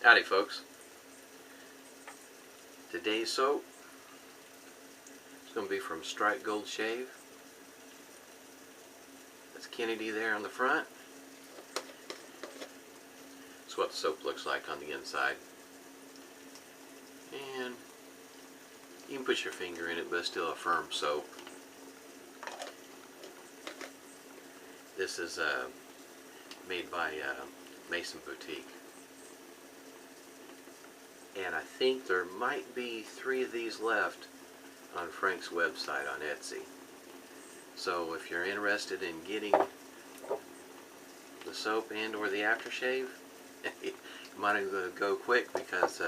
Howdy folks. Today's soap is going to be from Strike Gold Shave. That's Kennedy there on the front. That's what the soap looks like on the inside. And you can put your finger in it, but it's still a firm soap. This is made by Mason Boutique. And I think there might be 3 of these left on Frank's website on Etsy. So if you're interested in getting the soap and or the aftershave, you might as well go quick, because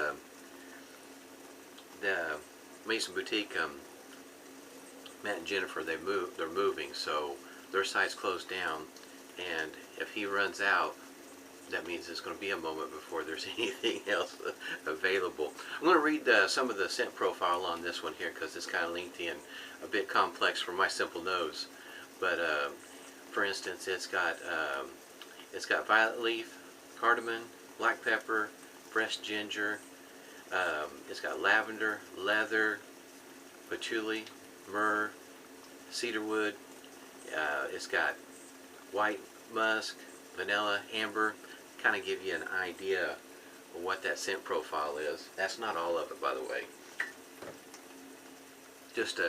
the Mason Boutique, Matt and Jennifer, they're moving, so their site's closed down, and if he runs out, that means it's going to be a moment before there's anything else available. I'm going to read some of the scent profile on this one here, because it's kind of lengthy and a bit complex for my simple nose. But for instance, it's got violet leaf, cardamom, black pepper, fresh ginger. It's got lavender, leather, patchouli, myrrh, cedarwood. It's got white musk, vanilla, amber. Kind of give you an idea of what that scent profile is. That's not all of it, by the way. Just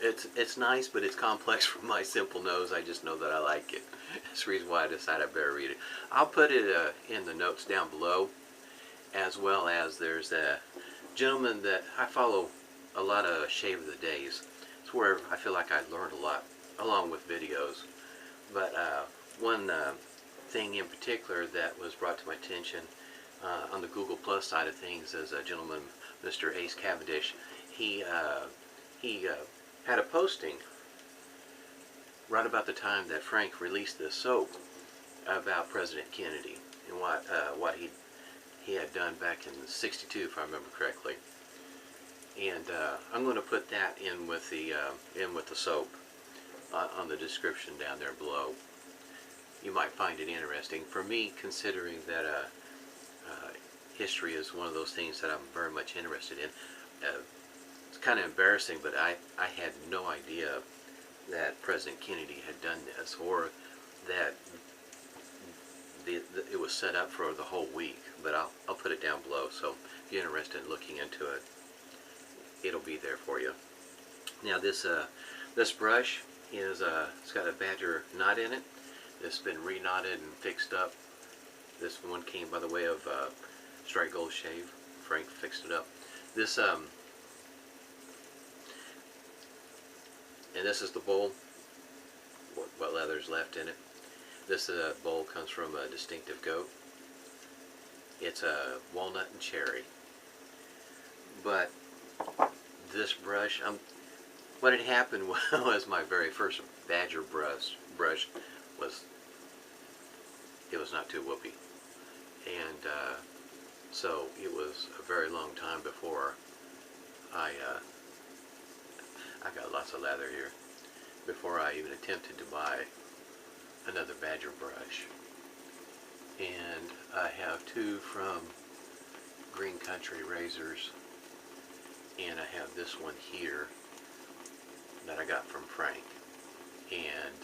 it's nice, but it's complex for my simple nose. I just know that I like it. That's the reason why I decided I better read it. I'll put it in the notes down below, as well as there's a gentleman that I follow a lot of Shave of the Days. It's where I feel like I learned a lot, along with videos. But one thing in particular that was brought to my attention on the Google Plus side of things is a gentleman, Mr. Ace Cavendish. He had a posting right about the time that Frank released this soap about President Kennedy and what he had done back in '62, if I remember correctly. And I'm going to put that in with the soap on the description down there below. You might find it interesting. For me, considering that history is one of those things that I'm very much interested in, it's kind of embarrassing, but I had no idea that President Kennedy had done this, or that it was set up for the whole week. But I'll put it down below, so if you're interested in looking into it, it'll be there for you. Now this brush is it's got a badger knot in it. It's been re-knotted and fixed up. This one came by the way of Strike Gold Shave. Frank fixed it up. This and this is the bowl. What leather's left in it. This bowl comes from a distinctive goat. It's a walnut and cherry. But this brush, what had happened was my very first badger brush was not too whoopy, and so it was a very long time before I got lots of lather here, before I even attempted to buy another badger brush. And I have 2 from Green Country Razors, and I have this one here that I got from Frank. And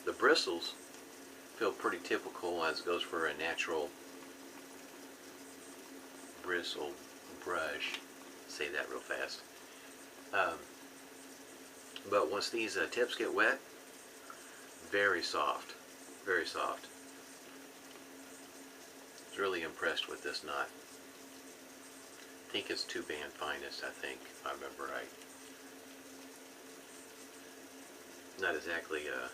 the bristles feel pretty typical, as goes for a natural bristle brush. Say that real fast. But once these tips get wet, very soft, very soft. I was really impressed with this knot. I think it's 2-band finest, I think, if I remember right. Not exactly, I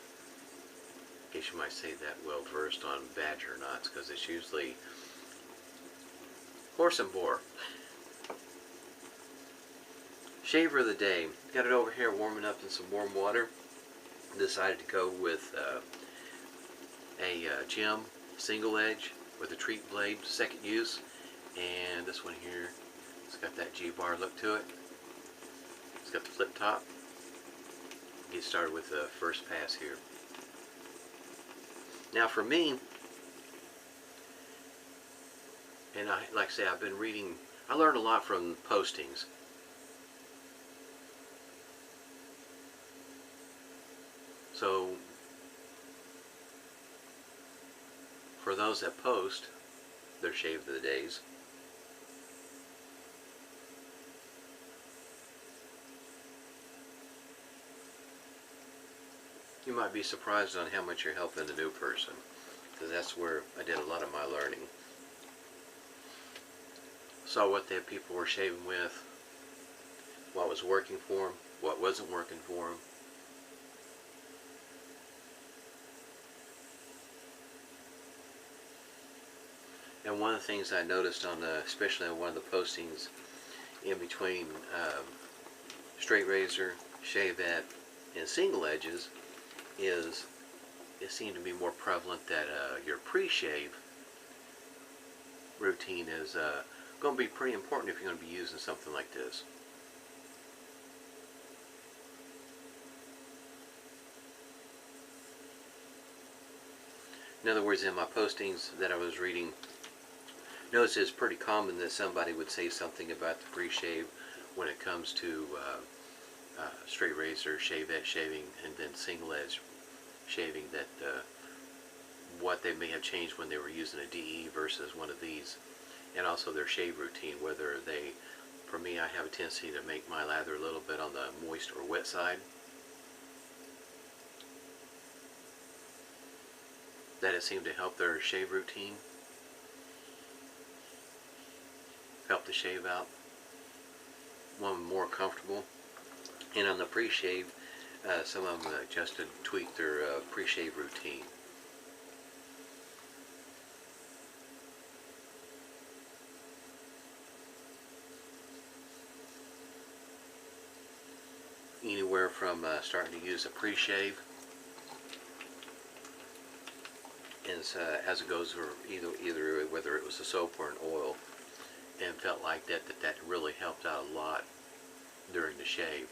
guess you might say, that well versed on badger knots, because it's usually horse and boar. Shaver of the day. Got it over here warming up in some warm water. Decided to go with a gem single edge with a Treet blade, second use. And this one here, it's got that G-bar look to it. It's got the flip top. Get started with the first pass here. Now for me, and like I say, I've been reading, I learned a lot from postings. So for those that post their shave of the days, you might be surprised on how much you're helping the new person, because that's where I did a lot of my learning. Saw what the people were shaving with, what was working for them, what wasn't working for them. And one of the things I noticed on especially on one of the postings in between straight razor, shavette, and single edges is it seemed to be more prevalent that your pre-shave routine is going to be pretty important if you're going to be using something like this. In other words, in my postings that I was reading, notice it's pretty common that somebody would say something about the pre-shave when it comes to straight razor, shavette shaving, and then single edge shaving, that what they may have changed when they were using a DE versus one of these, and also their shave routine, whether they, for me, I have a tendency to make my lather a little bit on the moist or wet side, that it seemed to help their shave routine, help the shave out, one more comfortable. And on the pre-shave, some of them adjusted, tweaked their pre-shave routine. Anywhere from starting to use a pre-shave, and as it goes, or either whether it was a soap or an oil, and felt like that really helped out a lot during the shave.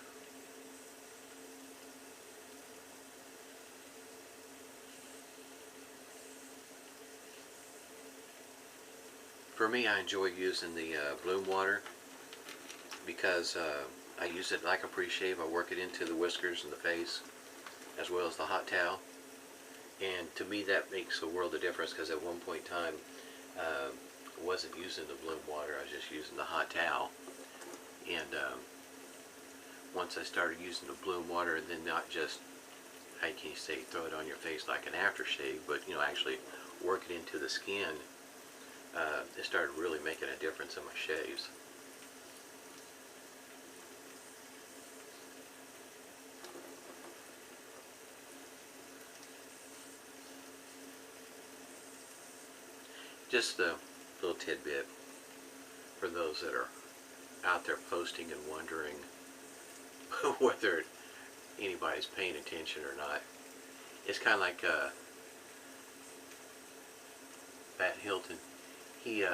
For me, I enjoy using the bloom water because I use it like a pre-shave. I work it into the whiskers and the face as well as the hot towel, and to me that makes a world of difference, because at one point in time I wasn't using the bloom water, I was just using the hot towel, and once I started using the bloom water, then not just, how can you say, throw it on your face like an aftershave, but actually work it into the skin, it started really making a difference in my shaves. Just a little tidbit for those that are out there posting and wondering whether anybody's paying attention or not. It's kind of like Pat Hilton. He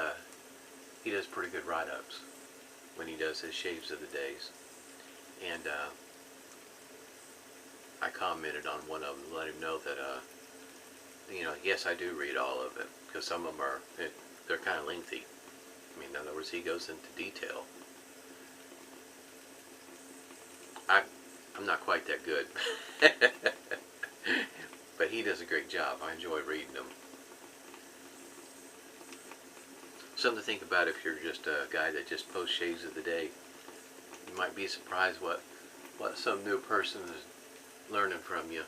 does pretty good write-ups when he does his shaves of the days, and I commented on one of them to let him know that yes, I do read all of it, because some of them they're kind of lengthy. I mean, in other words, he goes into detail. I'm not quite that good, but he does a great job. I enjoy reading them. Something to think about if you're just a guy that just posts shaves of the day. You might be surprised what some new person is learning from you.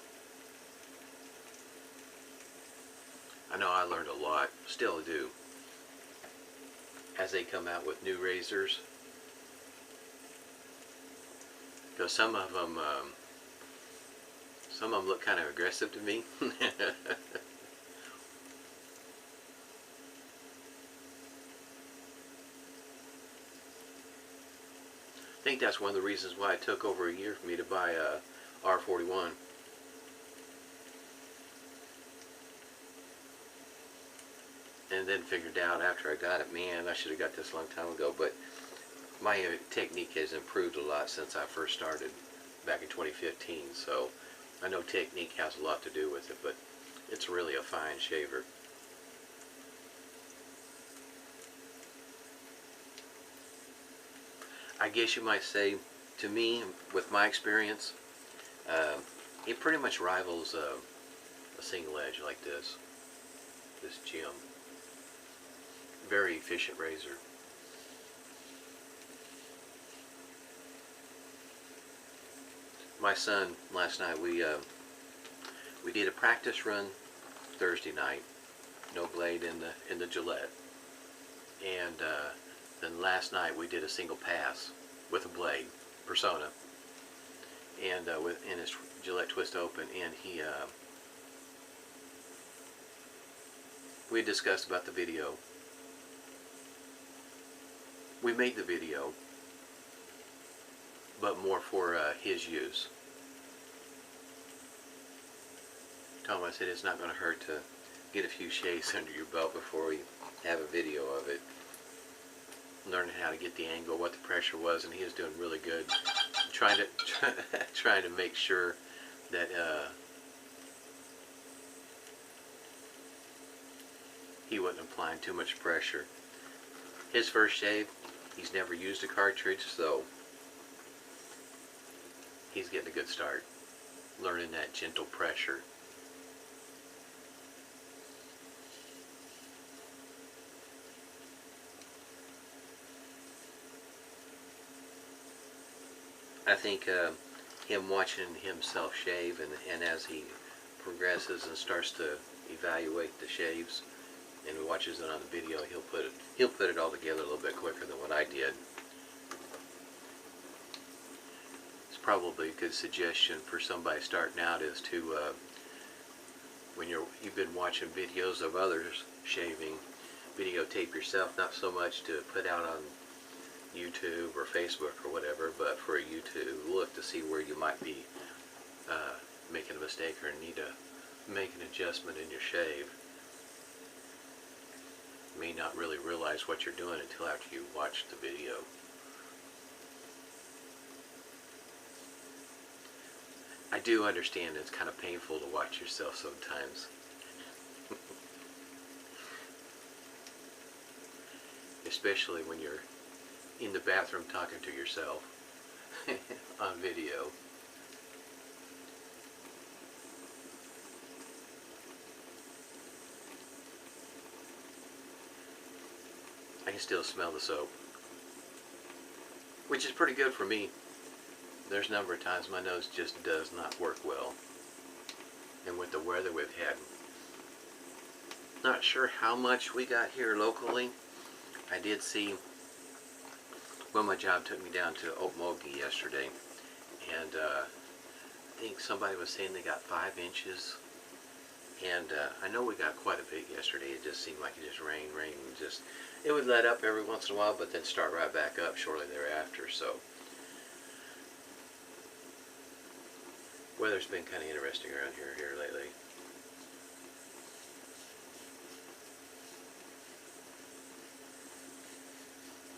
I know I learned a lot, still do, as they come out with new razors. Because some of them look kind of aggressive to me. I think that's one of the reasons why it took over a year for me to buy a R41. And then figured out after I got it, man, I should have got this a long time ago. But my technique has improved a lot since I first started back in 2015. So I know technique has a lot to do with it. But It's really a fine shaver. I guess you might say, to me, with my experience, it pretty much rivals a single edge like this gem. Very efficient razor. My son, last night we did a practice run Thursday night. No blade in the Gillette, and then last night we did a single pass with a blade, Persona, and in his Gillette Twist Open, and we discussed about the video. We made the video, but more for his use. Tom, I said it's not going to hurt to get a few shaves under your belt before we have a video of it. Learning how to get the angle, what the pressure was, and he was doing really good. Trying to make sure that he wasn't applying too much pressure. His first shave, he's never used a cartridge, so he's getting a good start. Learning that gentle pressure. I think him watching himself shave, and as he progresses and starts to evaluate the shaves and watches it on the video, he'll put it all together a little bit quicker than what I did. It's probably a good suggestion for somebody starting out is to when you've been watching videos of others shaving, videotape yourself, not so much to put out on YouTube or Facebook or whatever, but for you to look to see where you might be making a mistake or need to make an adjustment in your shave. You may not really realize what you're doing until after you watch the video. I do understand it's kind of painful to watch yourself sometimes. Especially when you're in the bathroom talking to yourself on video. I can still smell the soap, which is pretty good for me. There's a number of times my nose just does not work well, and with the weather we've had, not sure how much we got here locally. I did see, well, my job took me down to Oakmoss yesterday, and I think somebody was saying they got 5 inches, and I know we got quite a bit yesterday. It just seemed like it just rained, and just, it would let up every once in a while, but then start right back up shortly thereafter. So weather's been kind of interesting around here lately.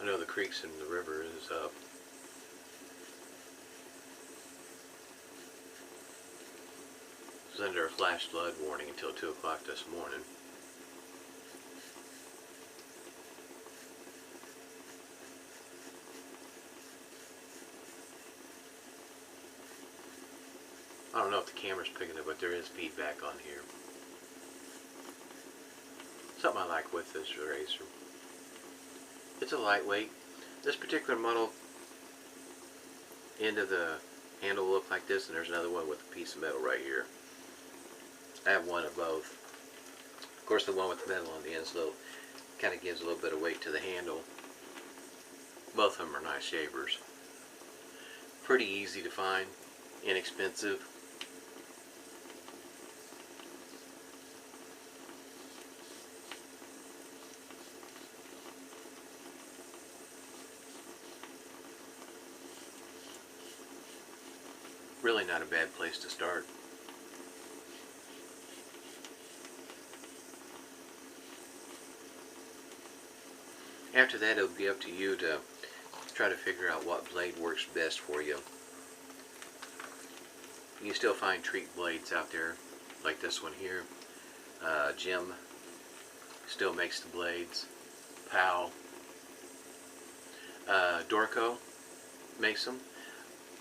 I know the creeks and the river is up. It was under a flash flood warning until 2 o'clock this morning. I don't know if the camera's picking it, but there is feedback on here. Something I like with this razor. It's a lightweight. This particular model, end of the handle will look like this, and there's another one with a piece of metal right here. I have one of both. Of course, the one with the metal on the end so kind of gives a little bit of weight to the handle. Both of them are nice shavers. Pretty easy to find, inexpensive. Really not a bad place to start. After that, it'll be up to you to try to figure out what blade works best for you. You can still find Treet blades out there, like this one here. Jim still makes the blades. PAA. Dorco makes them.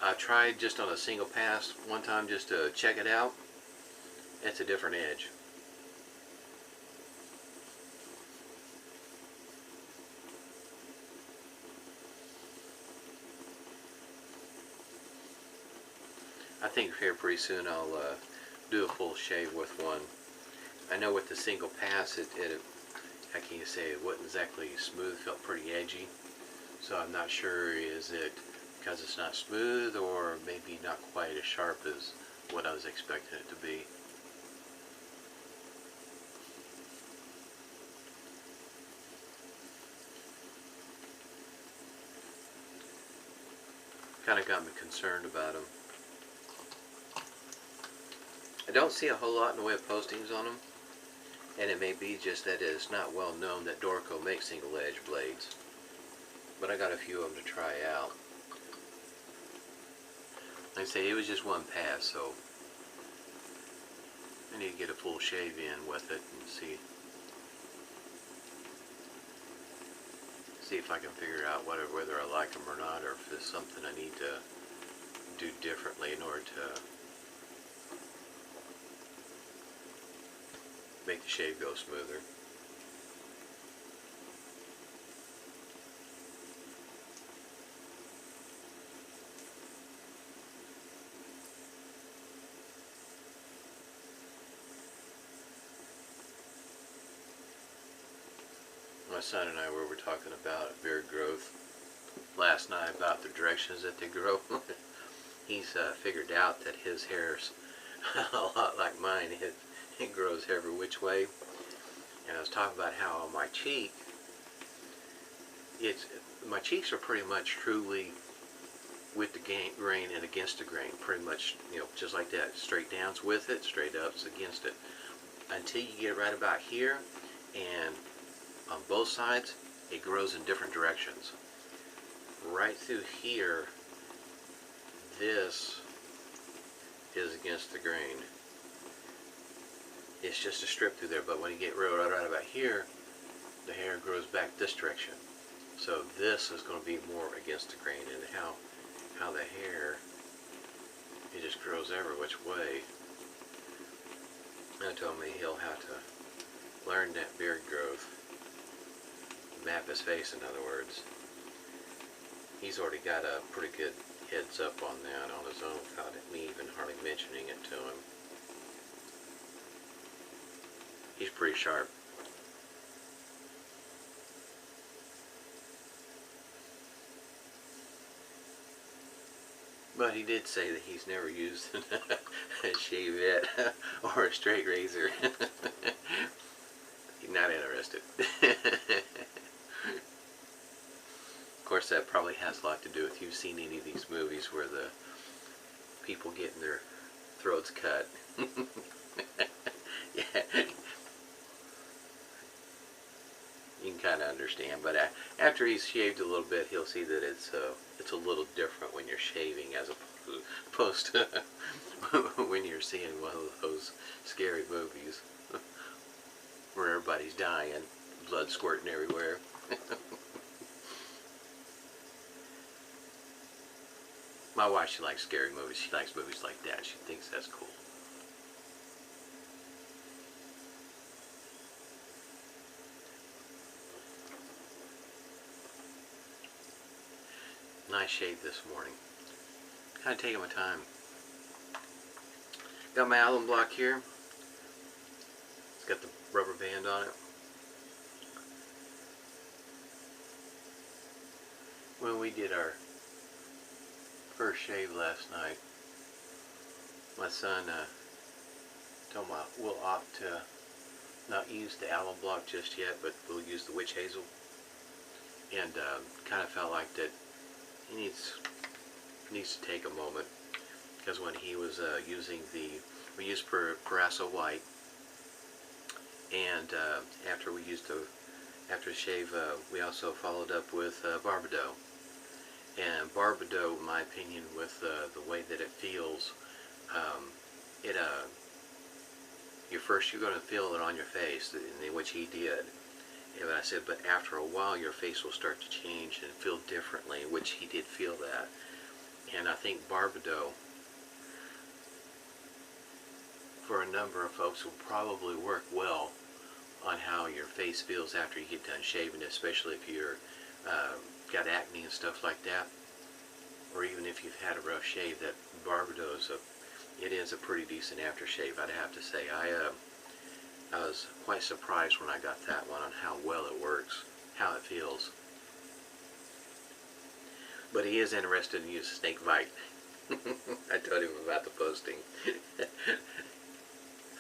I tried just on a single pass one time just to check it out. It's a different edge. I think here pretty soon I'll do a full shave with one. I know with the single pass, how can you say, it wasn't exactly smooth, felt pretty edgy. So I'm not sure, is it because it's not smooth, or maybe not quite as sharp as what I was expecting it to be. Kind of got me concerned about them. I don't see a whole lot in the way of postings on them, and it may be just that it's not well known that Dorco makes single edge blades. But I got a few of them to try out. Like I say, it was just one pass, so I need to get a full shave in with it and see if I can figure out whether I like them or not, or if it's something I need to do differently in order to make the shave go smoother. My son and I were talking about beard growth last night, about the directions that they grow. He's figured out that his hair's a lot like mine. It grows every which way. And I was talking about how on my cheek, my cheeks are pretty much truly with the grain and against the grain. Pretty much, you know, just like that. Straight down's with it, straight up's against it. Until you get right about here, and on both sides, it grows in different directions. Right through here, this is against the grain. It's just a strip through there, but when you get right about here, the hair grows back this direction. So this is going to be more against the grain, and how the hair, it just grows every which way. And told me he'll have to learn that beard growth. Map his face, in other words. He's already got a pretty good heads up on that on his own without me even hardly mentioning it to him. He's pretty sharp. But he did say that he's never used a shavette or a straight razor. He's not interested. Of course, that probably has a lot to do with, you've seen any of these movies where the people getting their throats cut. Yeah. You can kind of understand, but after he's shaved a little bit, he'll see that it's a little different when you're shaving as opposed to when you're seeing one of those scary movies where everybody's dying, blood squirting everywhere. My wife, she likes scary movies. She likes movies like that. She thinks that's cool. Nice shave this morning. Kind of taking my time. Got my alum block here. It's got the rubber band on it. When we did our first shave last night, my son told me we'll opt to not use the alum block just yet, but we'll use the witch hazel. And kind of felt like that he needs to take a moment, because when he was using we used Parasso white, and after we used after the shave, we also followed up with Barbado. And Barbado, in my opinion, with the way that it feels, your first you're going to feel it on your face, which he did. And I said, but after a while your face will start to change and feel differently, which he did feel that. And I think Barbado, for a number of folks, will probably work well on how your face feels after you get done shaving, especially if you're got acne and stuff like that, or even if you've had a rough shave. That Barbado is a pretty decent aftershave, I'd have to say. I was quite surprised when I got that one on how well it works, how it feels. But he is interested in using snake bite. I told him about the posting.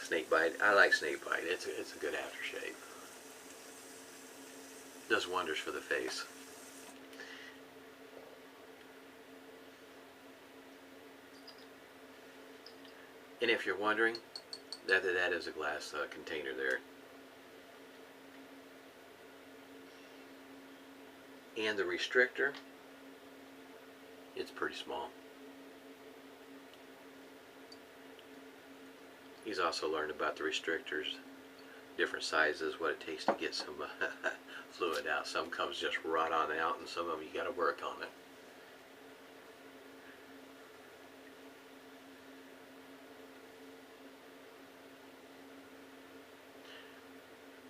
Snake bite. I like snake bite. It's a good aftershave. Does wonders for the face. And if you're wondering, that is a glass container there. And the restrictor, it's pretty small. He's also learned about the restrictors, different sizes, what it takes to get some fluid out. Some comes just right on out, and some of them you got to work on it.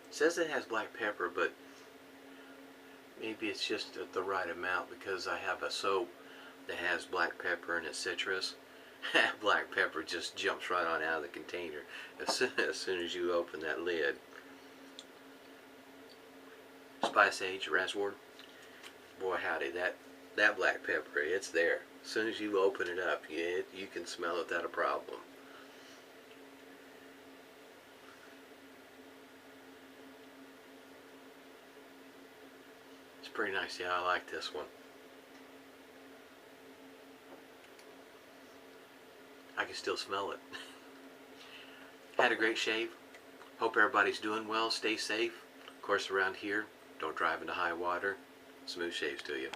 It says it has black pepper, but maybe it's just the right amount, because I have a soap that has black pepper and it's citrus. Black pepper just jumps right on out of the container as soon as you open that lid. Spice sage, raspberry. Boy howdy, that black pepper, it's there. As soon as you open it up, you can smell it without a problem. It's pretty nice. Yeah, I like this one. I can still smell it. Had a great shave. Hope everybody's doing well. Stay safe. Of course, around here, don't drive into high water. Smooth shaves to you.